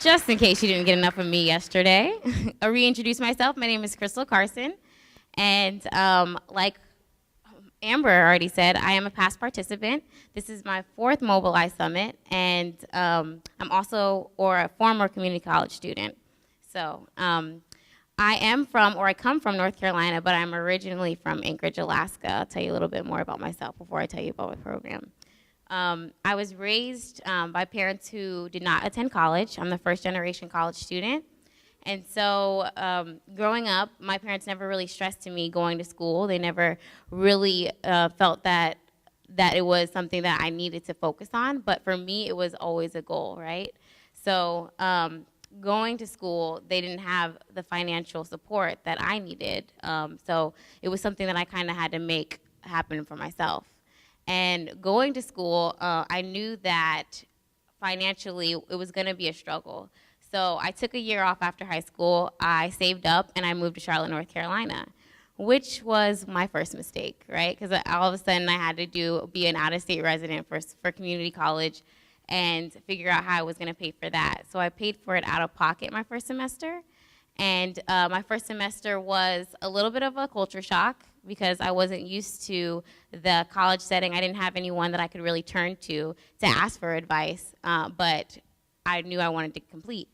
Just in case you didn't get enough of me yesterday, I'll reintroduce myself. My name is Crystal Carson, and like Amber already said, I am a past participant. This is my fourth Mobilize Summit, and I'm also a former community college student. So I am from, or I come from North Carolina, but I'm originally from Anchorage, Alaska. I'll tell you a little bit more about myself before I tell you about my program. I was raised by parents who did not attend college. I'm the first generation college student. And so growing up, my parents never really stressed to me going to school. They never really felt that it was something that I needed to focus on. But for me, it was always a goal, right? So going to school, they didn't have the financial support that I needed. So it was something that I kind of had to make happen for myself. And going to school, I knew that financially it was going to be a struggle. So I took a year off after high school. I saved up and I moved to Charlotte, North Carolina, which was my first mistake, right? Because all of a sudden I had to be an out-of-state resident for community college and figure out how I was going to pay for that. So I paid for it out of pocket my first semester. And my first semester was a little bit of a culture shock because I wasn't used to the college setting. I didn't have anyone that I could really turn to ask for advice, but I knew I wanted to complete.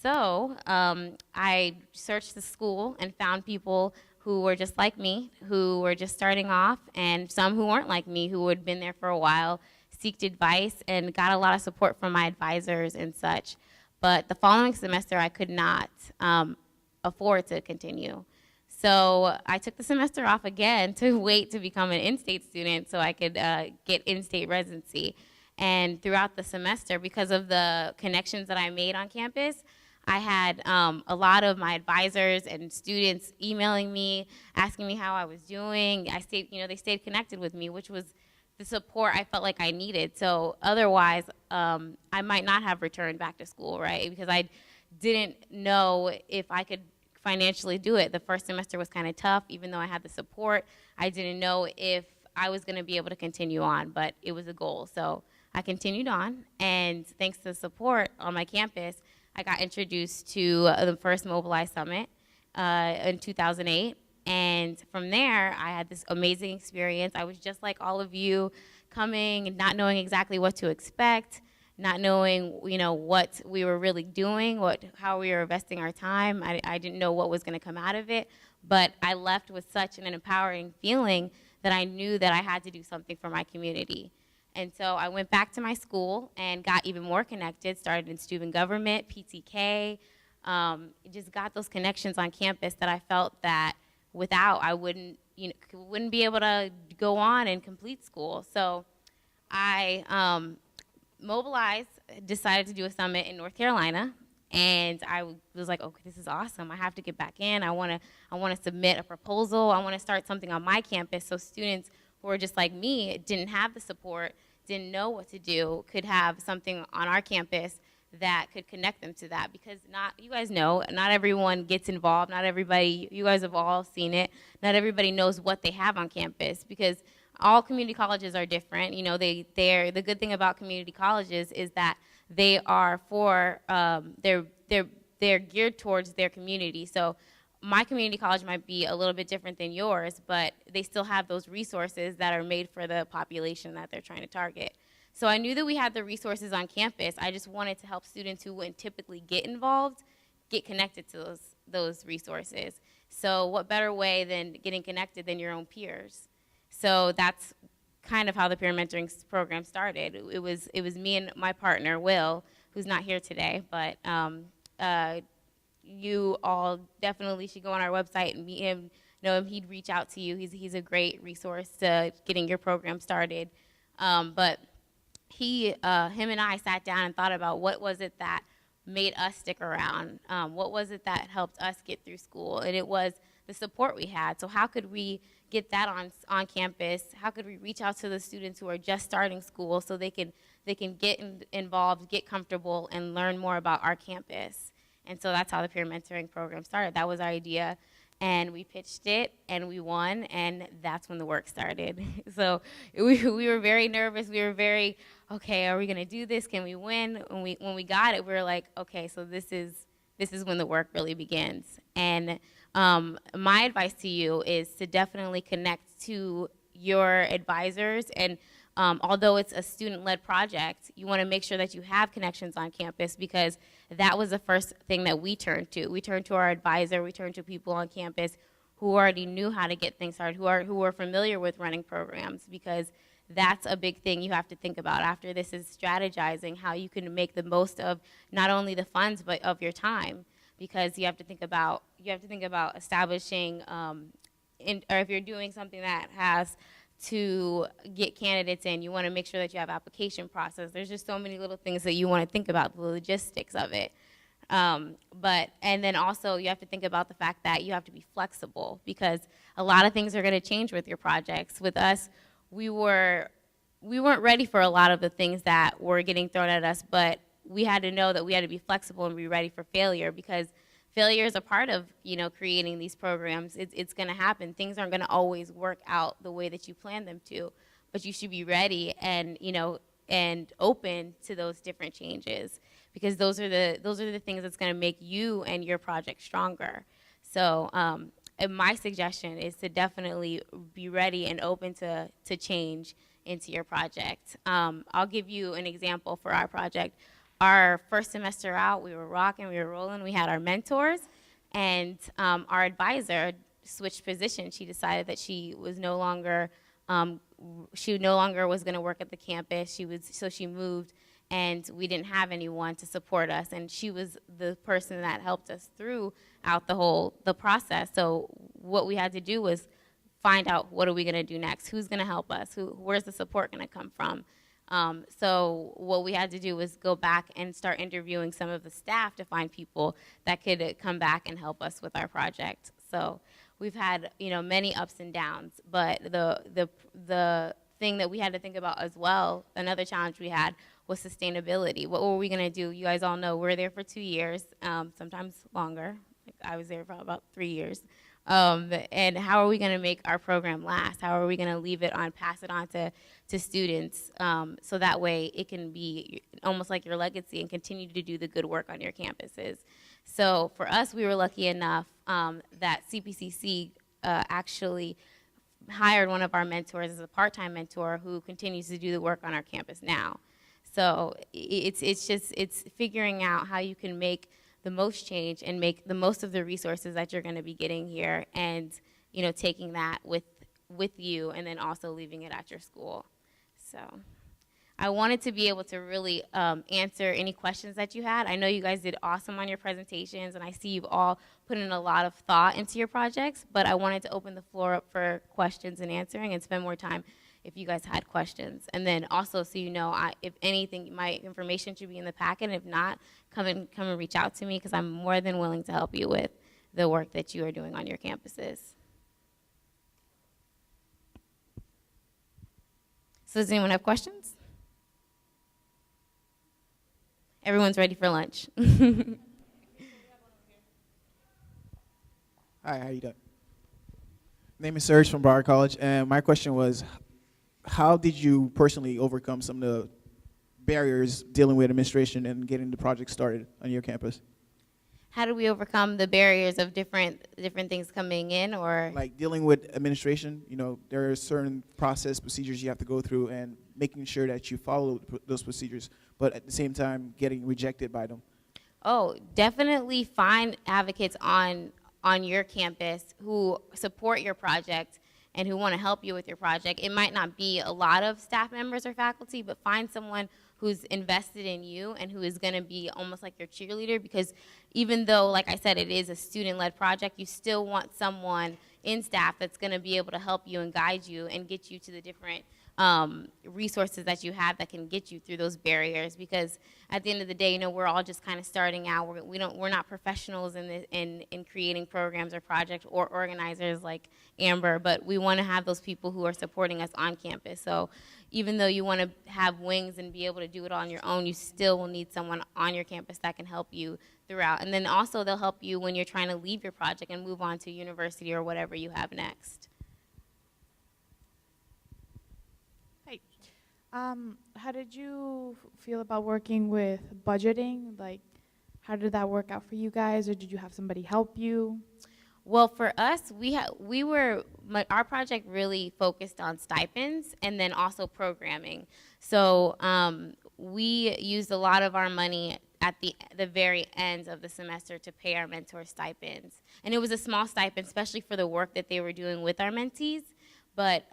So I searched the school and found people who were just like me, who were just starting off, and some who weren't like me, who had been there for a while, sought advice, and got a lot of support from my advisors and such. But the following semester, I could not afford to continue. So I took the semester off again to wait to become an in-state student so I could get in-state residency. And throughout the semester, because of the connections that I made on campus, I had a lot of my advisors and students emailing me, asking me how I was doing. They stayed connected with me, which was the support I felt like I needed. So otherwise, I might not have returned back to school, right? Because I didn't know if I could financially do it. The first semester was kind of tough, even though I had the support. I didn't know if I was going to be able to continue on, but it was a goal. So I continued on, and thanks to the support on my campus, I got introduced to the first Mobilize Summit in 2008. And from there, I had this amazing experience. I was just like all of you, coming and not knowing exactly what to expect, not knowing, what we were really doing, how we were investing our time. I didn't know what was going to come out of it, but I left with such an empowering feeling that I knew that I had to do something for my community. And so I went back to my school and got even more connected, started in student government, PTK, just got those connections on campus that I felt that without I wouldn't be able to go on and complete school. So I mobilized, decided to do a summit in North Carolina, and I was like, okay, this is awesome. I have to get back in. I want to submit a proposal. I want to start something on my campus so students who are just like me, didn't have the support, didn't know what to do, could have something on our campus that could connect them to that. Because you guys know, not everyone gets involved. Not everybody, you guys have all seen it. Not everybody knows what they have on campus because all community colleges are different. The good thing about community colleges is that they are they're geared towards their community. So my community college might be a little bit different than yours, but they still have those resources that are made for the population that they're trying to target. So I knew that we had the resources on campus. I just wanted to help students who wouldn't typically get involved get connected to those resources. So what better way than getting connected than your own peers? So that's kind of how the peer mentoring program started. It was me and my partner, Will, who's not here today, but you all definitely should go on our website and meet him, know him. He'd reach out to you. He's a great resource to getting your program started. But him and I sat down and thought about what was it that made us stick around? What was it that helped us get through school? And it was the support we had. So how could we get that on campus? How could we reach out to the students who are just starting school so they can get involved, get comfortable, and learn more about our campus? And so that's how the peer mentoring program started. That was our idea. and we pitched it, and we won, and that's when the work started. So we were very nervous. We were very, okay, are we going to do this? Can we win? When we got it, we were like, okay, so this is when the work really begins. And my advice to you is to definitely connect to your advisors, and although it's a student-led project, you want to make sure that you have connections on campus, because that was the first thing that we turned to. We turned to our advisor, we turned to people on campus who already knew how to get things started, who were familiar with running programs, because that's a big thing you have to think about after this, is strategizing how you can make the most of not only the funds but of your time, because you have to think about establishing or if you're doing something that has to get candidates in, you want to make sure that you have application process. There's just so many little things that you want to think about, the logistics of it. And then also you have to think about the fact that you have to be flexible, because a lot of things are going to change with your projects. With us, we weren't ready for a lot of the things that were getting thrown at us, but we had to know that we had to be flexible and be ready for failure, because failure is a part of, creating these programs. It's going to happen. Things aren't going to always work out the way that you plan them to, but you should be ready and, and open to those different changes, because those are the things that's going to make you and your project stronger. So and my suggestion is to definitely be ready and open to change into your project. I'll give you an example for our project. Our first semester out, we were rocking, we were rolling. We had our mentors, and our advisor switched positions. She decided that she no longer was going to work at the campus. So she moved, and we didn't have anyone to support us. And she was the person that helped us throughout the process. So what we had to do was find out, what are we going to do next? Who's going to help us? Where's the support going to come from? So what we had to do was go back and start interviewing some of the staff to find people that could come back and help us with our project. So we've had, many ups and downs, but the thing that we had to think about as well, another challenge we had, was sustainability. What were we going to do? You guys all know we're there for 2 years, sometimes longer. I was there for about 3 years. And how are we going to make our program last? How are we going to pass it on to students, so that way it can be almost like your legacy and continue to do the good work on your campuses. So for us, we were lucky enough that CPCC actually hired one of our mentors as a part-time mentor who continues to do the work on our campus now. So it's figuring out how you can make the most change and make the most of the resources that you're going to be getting here, and taking that with you, and then also leaving it at your school. So I wanted to be able to really answer any questions that you had. I know you guys did awesome on your presentations, and I see you've all put in a lot of thought into your projects, but I wanted to open the floor up for questions and answering, and spend more time if you guys had questions. And then also, so if anything, my information should be in the packet. If not, come and reach out to me, because I'm more than willing to help you with the work that you are doing on your campuses. So does anyone have questions? Everyone's ready for lunch. Hi, how you doing? Name is Serge from Broward College, and my question was, how did you personally overcome some of the barriers dealing with administration and getting the project started on your campus? How do we overcome the barriers of different things coming in, or? Like dealing with administration, there are certain procedures you have to go through, and making sure that you follow those procedures, but at the same time getting rejected by them. Oh, definitely find advocates on your campus who support your project and who want to help you with your project. It might not be a lot of staff members or faculty, but find someone who's invested in you and who is going to be almost like your cheerleader, because even though, like I said, it is a student-led project, you still want someone in staff that's going to be able to help you and guide you and get you to the different resources that you have that can get you through those barriers. Because at the end of the day, we're all just kind of starting out. We're not professionals in creating programs or projects or organizers like Amber, but we want to have those people who are supporting us on campus. So even though you want to have wings and be able to do it on your own, you still will need someone on your campus that can help you throughout. And then also they'll help you when you're trying to leave your project and move on to university or whatever you have next. How did you feel about working with budgeting? Like, how did that work out for you guys, or did you have somebody help you? Well, for us, our project really focused on stipends and then also programming. So we used a lot of our money at the very end of the semester to pay our mentor stipends. And it was a small stipend, especially for the work that they were doing with our mentees. But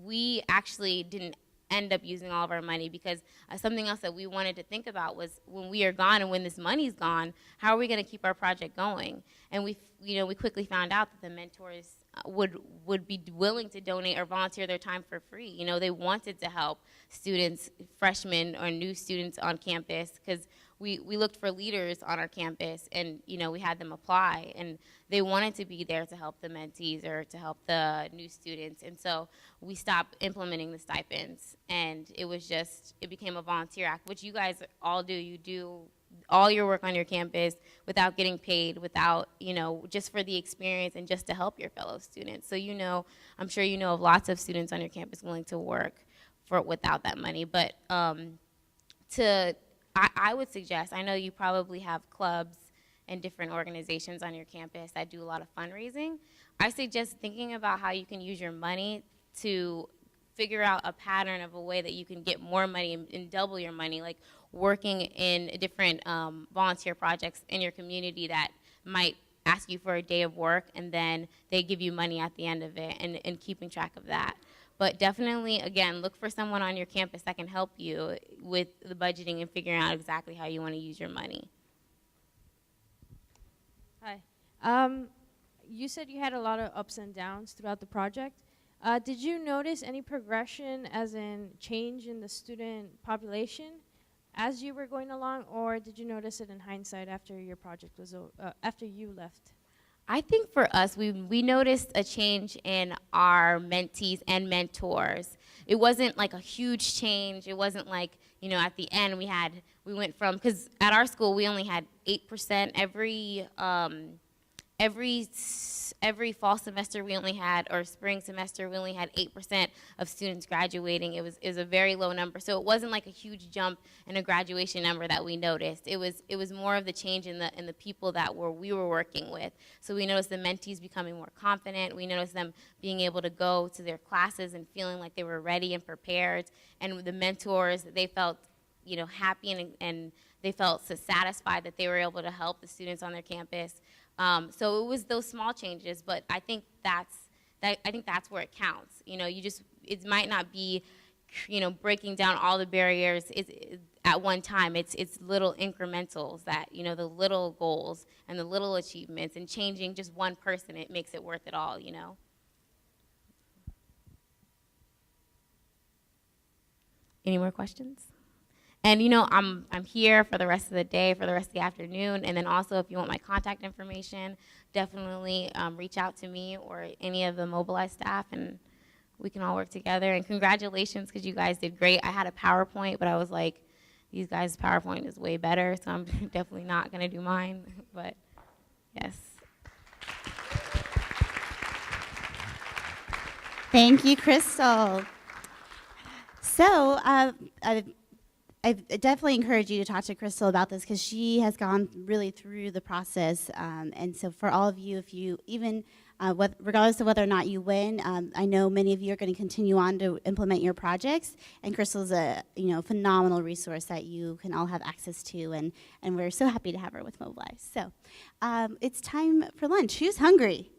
we actually didn't end up using all of our money, because something else that we wanted to think about was, when we are gone and when this money's gone, how are we going to keep our project going? And we quickly found out that the mentors would be willing to donate or volunteer their time for free. They wanted to help students, freshmen or new students on campus, because we looked for leaders on our campus, and we had them apply, and they wanted to be there to help the mentees or to help the new students. And so we stopped implementing the stipends, and it became a volunteer act, which you guys all do. You do all your work on your campus without getting paid, without, just for the experience and just to help your fellow students. So I'm sure you know of lots of students on your campus willing to work without that money. But I would suggest, I know you probably have clubs and different organizations on your campus that do a lot of fundraising. I suggest thinking about how you can use your money to figure out a pattern of a way that you can get more money and double your money, like working in different volunteer projects in your community that might ask you for a day of work, and then they give you money at the end of it, and keeping track of that. But definitely, again, look for someone on your campus that can help you with the budgeting and figuring out exactly how you want to use your money. Hi. You said you had a lot of ups and downs throughout the project. Did you notice any progression, as in change in the student population as you were going along, or did you notice it in hindsight after your project was after you left? I think for us, we noticed a change in our mentees and mentors. It wasn't like a huge change. It wasn't like, at the end we went from, because at our school we only had 8% every fall semester we only had, or spring semester, we only had 8% of students graduating. It was a very low number. So it wasn't like a huge jump in a graduation number that we noticed. It was more of the change in the people that we were working with. So we noticed the mentees becoming more confident. We noticed them being able to go to their classes and feeling like they were ready and prepared. And the mentors, they felt happy and they felt so satisfied that they were able to help the students on their campus. So it was those small changes, but I think that's where it counts. It might not be, breaking down all the barriers at one time. It's little incrementals that, the little goals and the little achievements, and changing just one person, it makes it worth it all, Any more questions? And I'm here for the rest of the day, for the rest of the afternoon, and then also if you want my contact information, definitely reach out to me or any of the Mobilize staff, and we can all work together. And congratulations, because you guys did great. I had a PowerPoint, but I was like, these guys' PowerPoint is way better, so I'm definitely not going to do mine, but yes. Thank you, Crystal. So I definitely encourage you to talk to Crystal about this, because she has gone really through the process. And so for all of you, if you even, regardless of whether or not you win, I know many of you are going to continue on to implement your projects. And Crystal's a phenomenal resource that you can all have access to. And we're so happy to have her with Mobilize. So it's time for lunch. Who's hungry?